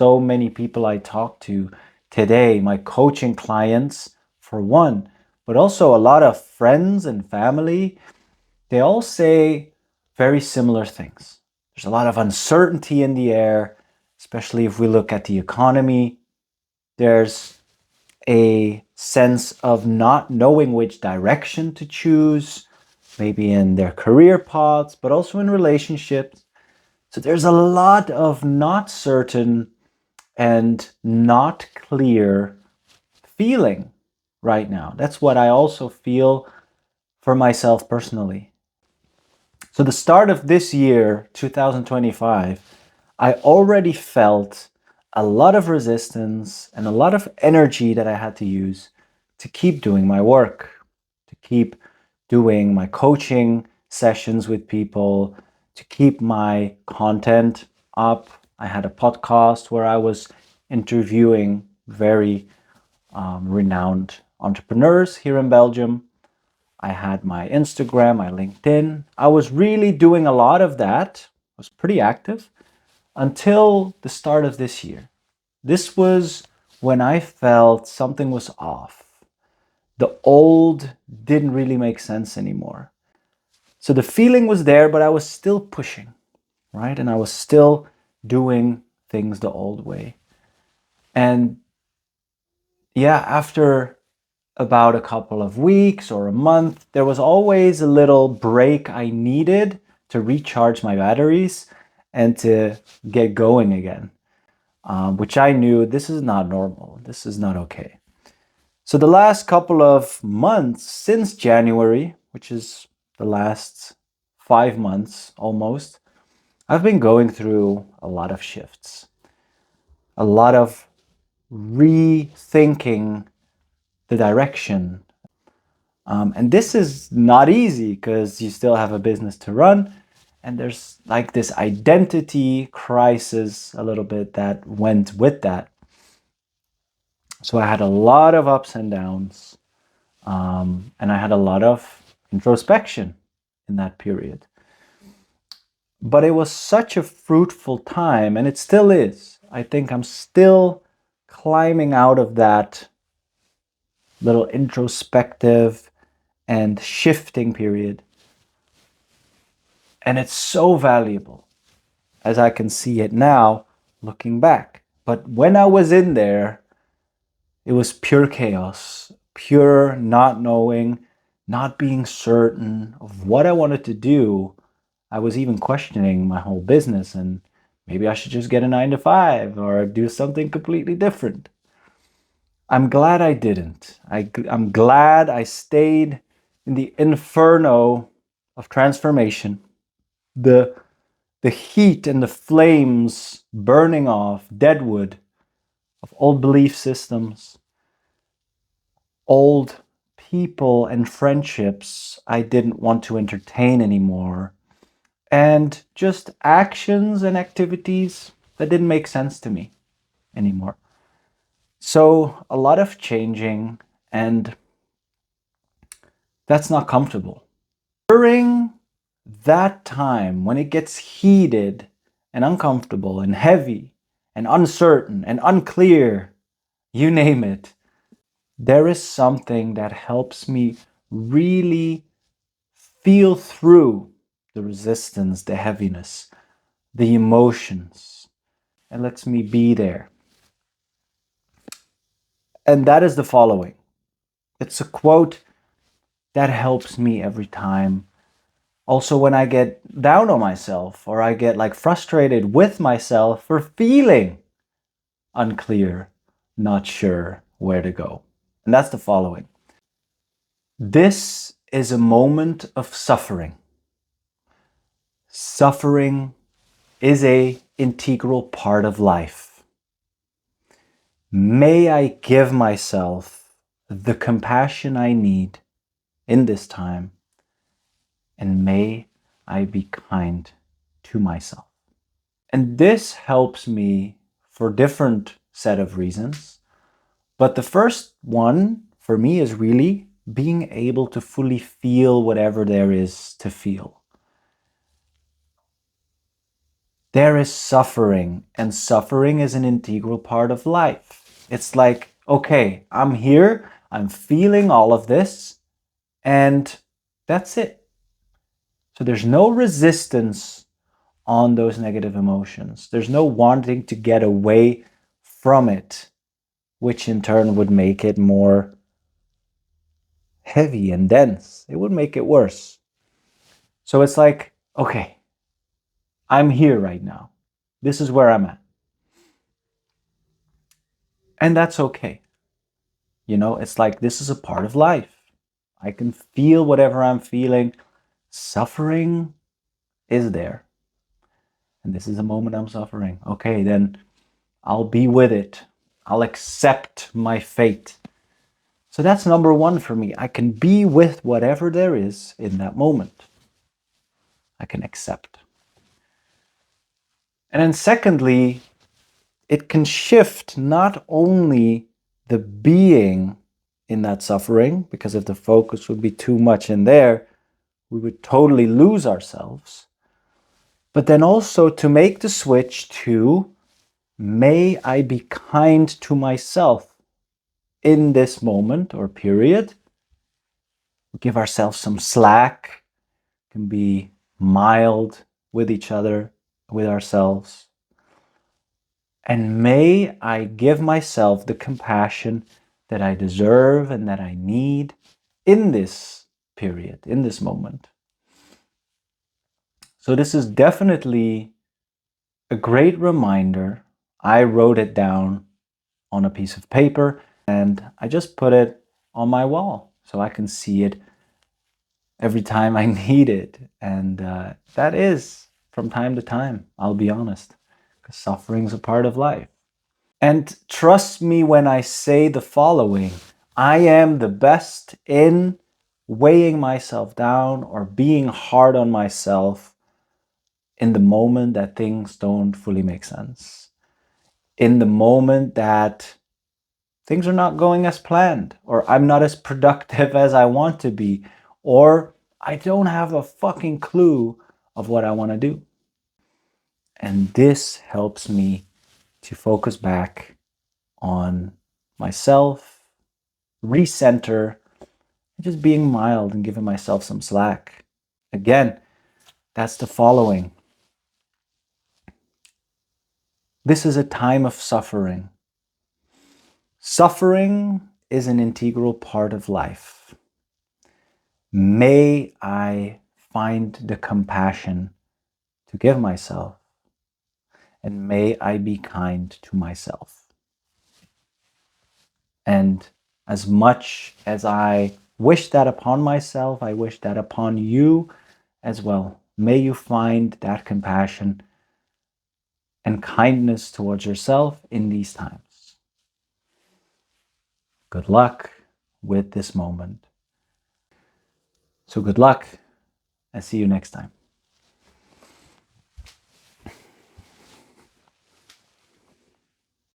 so many people I talk to today, my coaching clients for one, but also a lot of friends and family, they all say very similar things. There's a lot of uncertainty in the air, especially if we look at the economy. There's a sense of not knowing which direction to choose, maybe in their career paths, but also in relationships. So there's a lot of not certain and not clear feeling right now. That's what I also feel for myself personally. So the start of this year, 2025, I already felt a lot of resistance and a lot of energy that I had to use to keep doing my work, to keep doing my coaching sessions with people, to keep my content up. I had a podcast where I was interviewing very renowned entrepreneurs here in Belgium. I had my Instagram, my LinkedIn. I was really doing a lot of that. I was pretty active until the start of this year. This was when I felt something was off. The old didn't really make sense anymore. So the feeling was there, but I was still pushing, right? And I was still doing things the old way. And yeah, after about a couple of weeks or a month, there was always a little break I needed to recharge my batteries and to get going again, which I knew this is not normal. This is not okay. So the last couple of months since January, which is the last 5 months almost, I've been going through a lot of shifts, a lot of rethinking the direction. And this is not easy because you still have a business to run. And there's like this identity crisis a little bit that went with that. So I had a lot of ups and downs. And I had a lot of introspection in that period. But it was such a fruitful time, and it still is. I think I'm still climbing out of that little introspective and shifting period. And it's so valuable as I can see it now looking back. But when I was in there, it was pure chaos, pure not knowing, not being certain of what I wanted to do. I was even questioning my whole business and maybe I should just get a 9 to 5 or do something completely different. I'm glad I didn't. I'm glad I stayed in the inferno of transformation. The heat and the flames burning off dead wood of old belief systems, old people and friendships I didn't want to entertain anymore, and just actions and activities that didn't make sense to me anymore. So a lot of changing, and that's not comfortable. During that time, when it gets heated and uncomfortable and heavy and uncertain and unclear, you name it, there is something that helps me really feel through the resistance, the heaviness, the emotions, and lets me be there. And that is the following. It's a quote that helps me every time. Also, when I get down on myself or I get like frustrated with myself for feeling unclear, not sure where to go. And that's the following. This is a moment of suffering. Suffering is an integral part of life. May I give myself the compassion I need in this time, and may I be kind to myself. And this helps me for different set of reasons. But the first one for me is really being able to fully feel whatever there is to feel. there is suffering, and suffering is an integral part of life. It's like, okay, I'm here, I'm feeling all of this, and that's it. So there's no resistance on those negative emotions. There's no wanting to get away from it, which in turn would make it more heavy and dense. It would make it worse. So it's like, okay, I'm here right now. This is where I'm at. And that's okay. You know, it's like this is a part of life. I can feel whatever I'm feeling. Suffering is there. And this is a moment I'm suffering. Okay, then I'll be with it. I'll accept my fate. So that's number one for me. I can be with whatever there is in that moment. I can accept. And then secondly, it can shift not only the being in that suffering, because if the focus would be too much in there, we would totally lose ourselves. But then also to make the switch to, may I be kind to myself in this moment or period. Give ourselves some slack, can be mild with each other, with ourselves. And may I give myself the compassion that I deserve and that I need in this period, in this moment. So this is definitely a great reminder. I wrote it down on a piece of paper and I just put it on my wall so I can see it every time I need it. And that is from time to time, I'll be honest, because suffering's a part of life. And trust me when I say the following: I am the best in weighing myself down or being hard on myself in the moment that things don't fully make sense. In the moment that things are not going as planned, or I'm not as productive as I want to be, or I don't have a fucking clue of what I want to do. And this helps me to focus back on myself, recenter, just being mild and giving myself some slack. Again, that's the following. This is a time of suffering. Suffering is an integral part of life. May I find the compassion to give myself, and may I be kind to myself. And as much as I wish that upon myself, I wish that upon you as well. May you find that compassion and kindness towards yourself in these times. Good luck with this moment. So good luck, and see you next time.